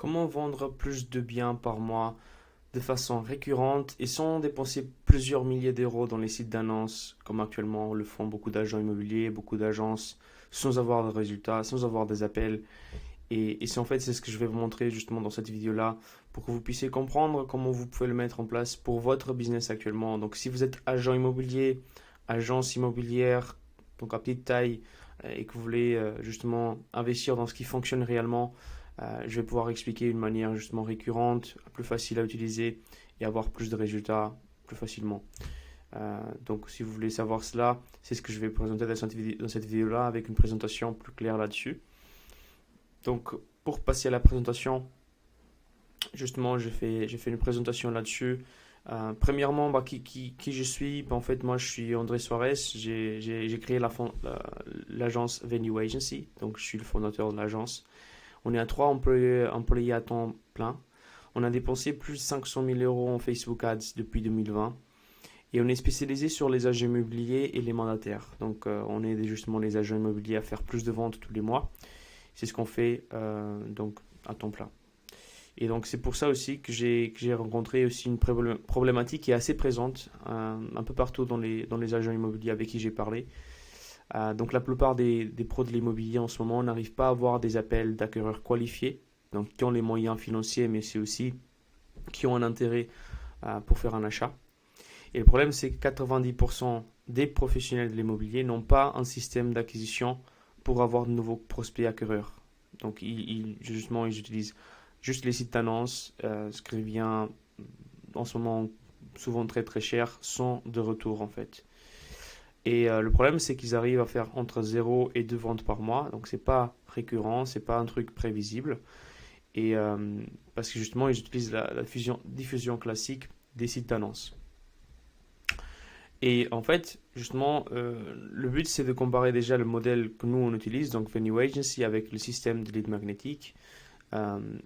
Comment vendre plus de biens par mois de façon récurrente et sans dépenser plusieurs milliers d'euros dans les sites d'annonces, comme actuellement le font beaucoup d'agents immobiliers, beaucoup d'agences, sans avoir de résultats, sans avoir des appels. Et c'est en fait c'est ce que je vais vous montrer justement dans cette vidéo-là pour que vous puissiez comprendre comment vous pouvez le mettre en place pour votre business actuellement. Donc si vous êtes agent immobilier, agence immobilière, donc à petite taille, et que vous voulez justement investir dans ce qui fonctionne réellement, je vais pouvoir expliquer une manière justement récurrente, plus facile à utiliser et avoir plus de résultats plus facilement. Donc si vous voulez savoir cela, c'est ce que je vais présenter dans cette vidéo-là avec une présentation plus claire là-dessus. Donc pour passer à la présentation, justement j'ai fait une présentation là-dessus. Premièrement, qui je suis? En fait, moi, je suis André Suarez. J'ai créé l'agence Venue Agency. Donc, je suis le fondateur de l'agence. On est à 3 employés à temps plein. On a dépensé plus de 500 000 euros en Facebook Ads depuis 2020. Et on est spécialisé sur les agents immobiliers et les mandataires. Donc, on aide justement les agents immobiliers à faire plus de ventes tous les mois. C'est ce qu'on fait donc à temps plein. Et donc c'est pour ça aussi que j'ai rencontré aussi une problématique qui est assez présente un peu partout dans les agents immobiliers avec qui j'ai parlé. Donc la plupart des pros de l'immobilier en ce moment n'arrivent pas à avoir des appels d'acquéreurs qualifiés, donc qui ont les moyens financiers, mais c'est aussi qui ont un intérêt pour faire un achat. Et le problème, c'est que 90% des professionnels de l'immobilier n'ont pas un système d'acquisition pour avoir de nouveaux prospects acquéreurs. Donc justement, ils utilisent juste les sites d'annonces, ce qui revient en ce moment souvent très très cher, sans de retour en fait. Et le problème, c'est qu'ils arrivent à faire entre 0 et 2 ventes par mois. Donc, c'est pas récurrent, c'est pas un truc prévisible. Et parce que justement, ils utilisent la diffusion classique des sites d'annonces. Et en fait, justement, le but, c'est de comparer déjà le modèle que nous, on utilise, donc Venue Agency, avec le système de lead magnétique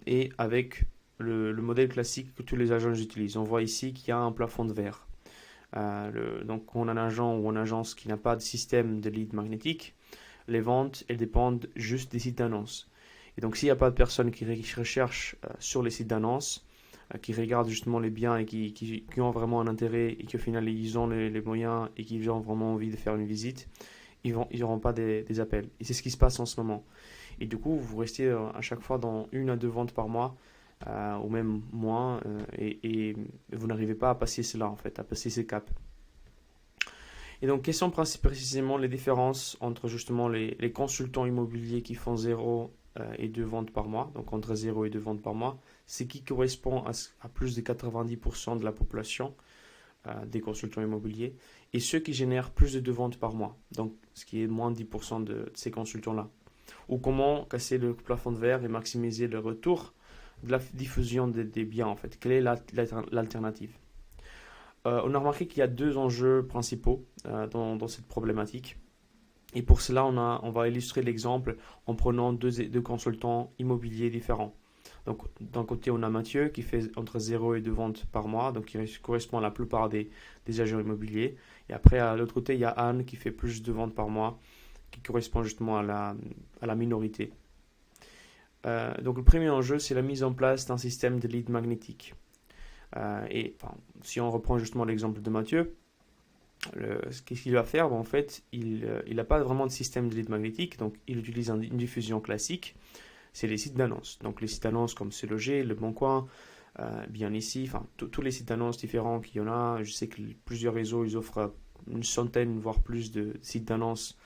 et avec le modèle classique que tous les agents utilisent. On voit ici qu'il y a un plafond de verre. Donc, on a un agent ou une agence qui n'a pas de système de lead magnétique. Les ventes, elles dépendent juste des sites d'annonces. Et donc, s'il n'y a pas de personnes qui recherchent sur les sites d'annonces, qui regardent justement les biens et qui ont vraiment un intérêt et qu'au final, ils ont les moyens et qu'ils ont vraiment envie de faire une visite, ils n'auront pas des appels. Et c'est ce qui se passe en ce moment. Et du coup, vous restez à chaque fois dans 1 à 2 ventes par mois ou même moins, et vous n'arrivez pas à passer cela en fait, à passer ces caps. Et donc, quelles sont précisément les différences entre justement les consultants immobiliers qui font 0 et 2 ventes par mois, donc entre 0 et 2 ventes par mois, ce qui correspond à plus de 90% de la population des consultants immobiliers, et ceux qui génèrent plus de 2 ventes par mois, donc ce qui est moins de 10% de ces consultants-là. Ou comment casser le plafond de verre et maximiser le retour de la diffusion des biens en fait. Quelle est l'alternative? On a remarqué qu'il y a 2 enjeux principaux dans cette problématique. Et pour cela, on va illustrer l'exemple en prenant deux consultants immobiliers différents. Donc, d'un côté, on a Mathieu qui fait entre 0 et 2 ventes par mois, donc qui correspond à la plupart des agents immobiliers. Et après, à l'autre côté, il y a Anne qui fait plus de ventes par mois, qui correspond justement à la minorité. Donc, le premier enjeu, c'est la mise en place d'un système de lead magnétique. Si on reprend justement l'exemple de Mathieu, qu'est-ce qu'il va faire? En fait, il n'a pas vraiment de système de lead magnétique, donc il utilise une diffusion classique, c'est les sites d'annonces. Donc les sites d'annonces comme C'est Logé, Le Bon Coin, bien ici, enfin tous les sites d'annonces différents qu'il y en a. Je sais que plusieurs réseaux, ils offrent une centaine, voire plus de sites d'annonces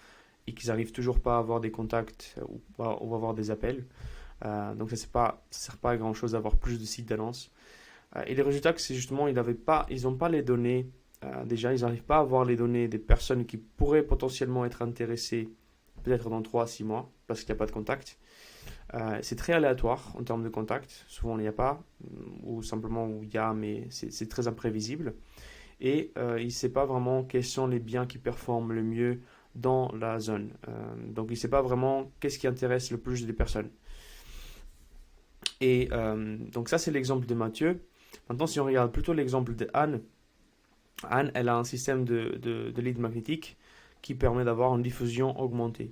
et qu'ils n'arrivent toujours pas à avoir des contacts ou à avoir des appels. Donc ça ne sert pas à grand chose d'avoir plus de sites d'annonces. Et les résultats, c'est justement, ils n'ont pas les données. Déjà, ils n'arrivent pas à avoir les données des personnes qui pourraient potentiellement être intéressées, peut-être dans 3 à 6 mois, parce qu'il n'y a pas de contact. C'est très aléatoire en termes de contact. Souvent, il n'y a pas, ou simplement il y a, mais c'est très imprévisible. Et il ne sait pas vraiment quels sont les biens qui performent le mieux dans la zone. Donc, il ne sait pas vraiment qu'est-ce qui intéresse le plus des personnes. Et donc, ça, c'est l'exemple de Mathieu. Maintenant, si on regarde plutôt l'exemple de Anne, elle a un système de lead magnétique qui permet d'avoir une diffusion augmentée.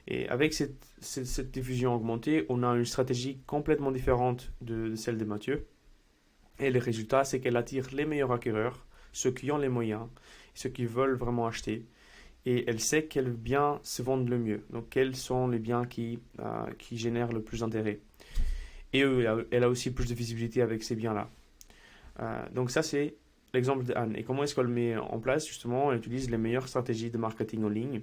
Et avec cette diffusion augmentée, on a une stratégie complètement différente de celle de Mathieu. Et le résultat, c'est qu'elle attire les meilleurs acquéreurs, ceux qui ont les moyens, ceux qui veulent vraiment acheter. Et elle sait quels biens se vendent le mieux. Donc, quels sont les biens qui génèrent le plus d'intérêt. Et elle a aussi plus de visibilité avec ces biens-là. Donc, ça, c'est l'exemple d'Anne. Et comment est-ce qu'elle met en place? Justement, elle utilise les meilleures stratégies de marketing en ligne.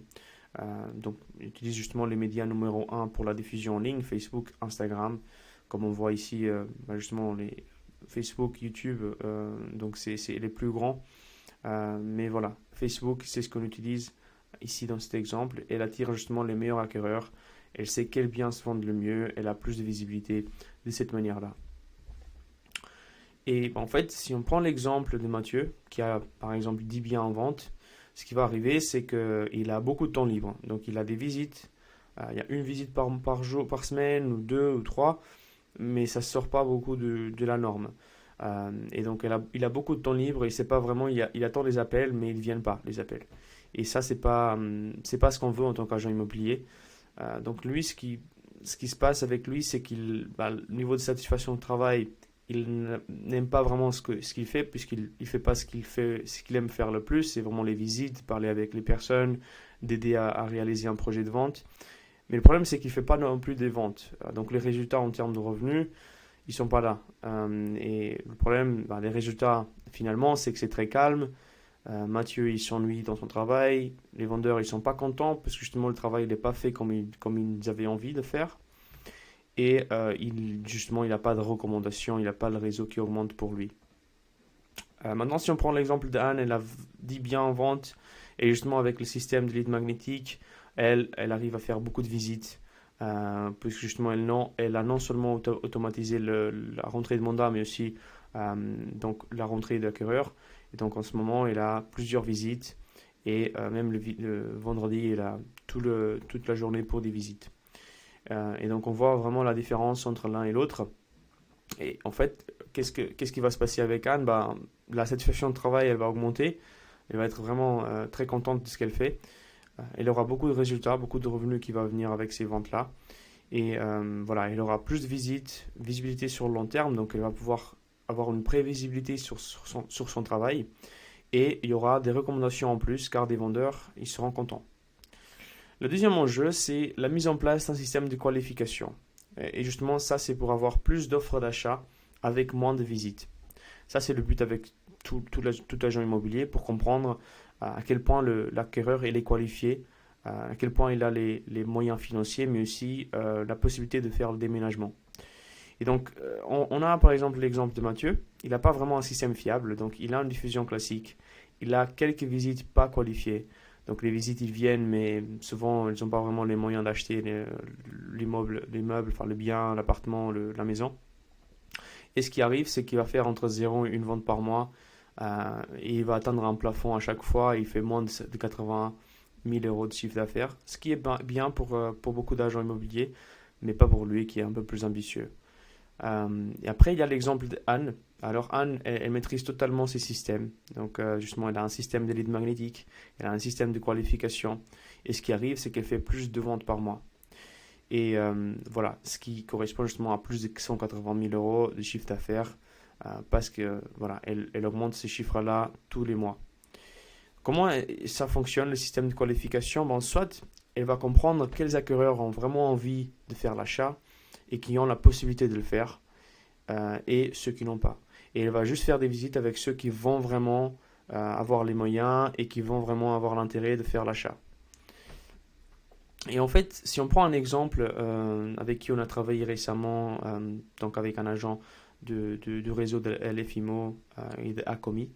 Donc, elle utilise justement les médias numéro un pour la diffusion en ligne, Facebook, Instagram. Comme on voit ici, justement, les Facebook, YouTube, donc c'est les plus grands. Mais voilà, Facebook, c'est ce qu'on utilise ici dans cet exemple. Elle attire justement les meilleurs acquéreurs. Elle sait quels biens se vendent le mieux. Elle a plus de visibilité de cette manière-là. Et en fait, si on prend l'exemple de Mathieu, qui a par exemple 10 biens en vente, ce qui va arriver, c'est qu'il a beaucoup de temps libre. Donc il a des visites. Il y a une visite par jour, par semaine, ou deux ou trois, mais ça ne sort pas beaucoup de la norme. Et donc il a beaucoup de temps libre. Il sait pas vraiment, il attend les appels, mais ils ne viennent pas, les appels. Et ça, c'est pas ce qu'on veut en tant qu'agent immobilier. Donc lui, ce qui se passe avec lui, c'est le niveau de satisfaction au travail, il n'aime pas vraiment ce qu'il fait, puisqu'il ne fait pas ce qu'il aime faire le plus, c'est vraiment les visites, parler avec les personnes, d'aider à réaliser un projet de vente. Mais le problème, c'est qu'il ne fait pas non plus des ventes. Donc les résultats en termes de revenus, ils ne sont pas là. Et le problème, les résultats, finalement, c'est que c'est très calme. Mathieu, il s'ennuie dans son travail. Les vendeurs, ils ne sont pas contents parce que justement, le travail n'est pas fait comme ils avaient envie de faire. Et justement, il n'a pas de recommandations, il n'a pas le réseau qui augmente pour lui. Maintenant, si on prend l'exemple d'Anne, elle a dit bien en vente. Et justement, avec le système de lead magnétique, elle arrive à faire beaucoup de visites. Puisque justement, elle a non seulement automatisé la rentrée de mandat, mais aussi donc la rentrée d'acquéreurs. Et donc en ce moment, elle a plusieurs visites. Et même le vendredi, elle a toute la journée pour des visites. Et donc on voit vraiment la différence entre l'un et l'autre. Et en fait, qu'est-ce qui va se passer avec Anne? La satisfaction de travail, elle va augmenter. Elle va être vraiment très contente de ce qu'elle fait. Elle aura beaucoup de résultats, beaucoup de revenus qui vont venir avec ces ventes-là. Et voilà, elle aura plus de visibilité sur le long terme. Donc elle va pouvoir avoir une prévisibilité sur son travail. Et il y aura des recommandations en plus, car des vendeurs, ils seront contents. Le deuxième enjeu, c'est la mise en place d'un système de qualification. Et justement, ça, c'est pour avoir plus d'offres d'achat avec moins de visites. Ça, c'est le but avec tout agent immobilier, pour comprendre à quel point l'acquéreur est qualifié, à quel point il a les moyens financiers, mais aussi la possibilité de faire le déménagement. Et donc, on a par exemple l'exemple de Mathieu. Il n'a pas vraiment un système fiable, donc il a une diffusion classique. Il a quelques visites pas qualifiées. Donc les visites, ils viennent, mais souvent, ils n'ont pas vraiment les moyens d'acheter les meubles, enfin le bien, l'appartement, la maison. Et ce qui arrive, c'est qu'il va faire entre 0 et une vente par mois. Et il va atteindre un plafond à chaque fois. Il fait moins de 80 000 euros de chiffre d'affaires. Ce qui est bien pour beaucoup d'agents immobiliers, mais pas pour lui qui est un peu plus ambitieux. Et après, il y a l'exemple d'Anne. Alors Anne, elle maîtrise totalement ses systèmes. Donc justement, elle a un système de lead magnétique, elle a un système de qualification. Et ce qui arrive, c'est qu'elle fait plus de ventes par mois. Et voilà, ce qui correspond justement à plus de 180 000 euros de chiffre d'affaires, parce que voilà, elle augmente ces chiffres-là tous les mois. Comment ça fonctionne, le système de qualification? Soit elle va comprendre quels acquéreurs ont vraiment envie de faire l'achat et qui ont la possibilité de le faire, et ceux qui n'ont pas. Et elle va juste faire des visites avec ceux qui vont vraiment avoir les moyens et qui vont vraiment avoir l'intérêt de faire l'achat. Et en fait, si on prend un exemple avec qui on a travaillé récemment, donc avec un agent du réseau de LFIMO et de Acomi.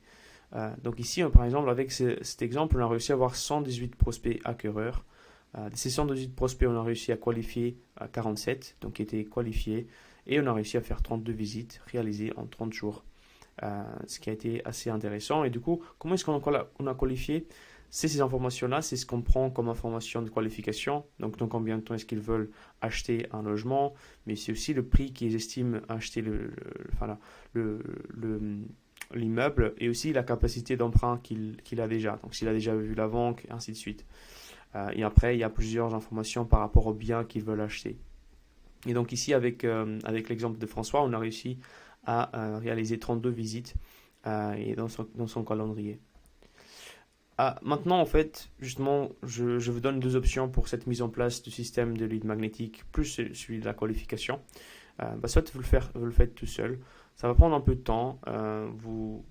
Donc ici, par exemple, avec cet exemple, on a réussi à avoir 118 prospects acquéreurs. De ces 118 prospects, on a réussi à qualifier 47, donc qui étaient qualifiés, et on a réussi à faire 32 visites réalisées en 30 jours, ce qui a été assez intéressant. Et du coup, comment est-ce qu'on a qualifié? C'est ces informations-là, c'est ce qu'on prend comme information de qualification, donc dans combien de temps est-ce qu'ils veulent acheter un logement, mais c'est aussi le prix qu'ils estiment acheter l'immeuble, et aussi la capacité d'emprunt qu'il a déjà, donc s'il a déjà vu la banque, et ainsi de suite. Et après, il y a plusieurs informations par rapport au bien qu'ils veulent acheter. Et donc ici, avec l'exemple de François, on a réussi à réaliser 32 visites et dans son calendrier. Maintenant, en fait, justement, je vous donne deux options pour cette mise en place du système de lead magnétique, plus celui de la qualification. Soit vous le faites tout seul. Ça va prendre un peu de temps.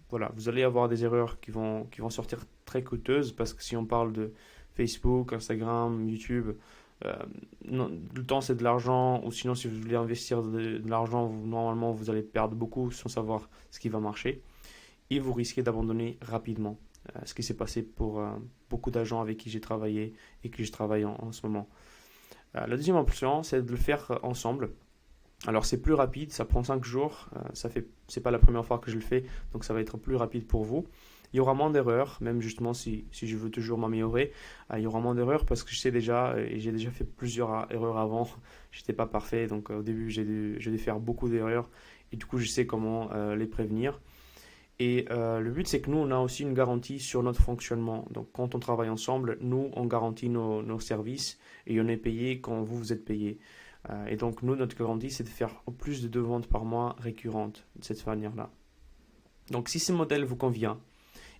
Voilà, vous allez avoir des erreurs qui vont sortir très coûteuses parce que si on parle de Facebook, Instagram, YouTube, euh, le temps c'est de l'argent, ou sinon si vous voulez investir de l'argent, normalement vous allez perdre beaucoup sans savoir ce qui va marcher et vous risquez d'abandonner rapidement. Ce qui s'est passé pour beaucoup d'agents avec qui j'ai travaillé et que je travaille en ce moment. La deuxième option, c'est de le faire ensemble. Alors c'est plus rapide, ça prend 5 jours, c'est pas la première fois que je le fais, donc ça va être plus rapide pour vous. Il y aura moins d'erreurs, même justement si je veux toujours m'améliorer, il y aura moins d'erreurs parce que je sais déjà, et j'ai déjà fait plusieurs erreurs avant, j'étais pas parfait, donc au début j'ai dû faire beaucoup d'erreurs, et du coup je sais comment les prévenir. Et le but, c'est que nous, on a aussi une garantie sur notre fonctionnement. Donc, quand on travaille ensemble, nous, on garantit nos services et on est payé quand vous, vous êtes payé. Et donc, nous, notre garantie, c'est de faire plus de 2 ventes par mois récurrentes de cette manière-là. Donc, si ce modèle vous convient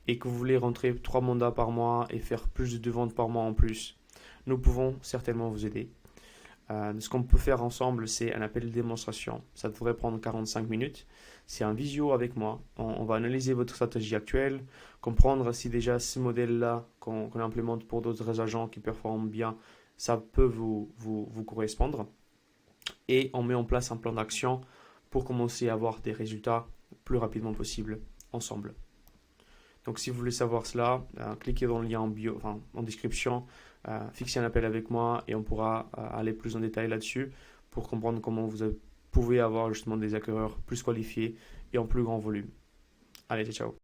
et que vous voulez rentrer 3 mandats par mois et faire plus de 2 ventes par mois en plus, nous pouvons certainement vous aider. Ce qu'on peut faire ensemble, c'est un appel de démonstration. Ça devrait prendre 45 minutes. C'est un visio avec moi. On va analyser votre stratégie actuelle, comprendre si déjà ce modèle-là qu'on implémente pour d'autres agents qui performent bien, ça peut vous correspondre. Et on met en place un plan d'action pour commencer à avoir des résultats plus rapidement possible ensemble. Donc si vous voulez savoir cela, cliquez dans le lien en bio, enfin, en description, fixez un appel avec moi et on pourra aller plus en détail là-dessus pour comprendre comment vous pouvez avoir justement des acquéreurs plus qualifiés et en plus grand volume. Allez, ciao, ciao.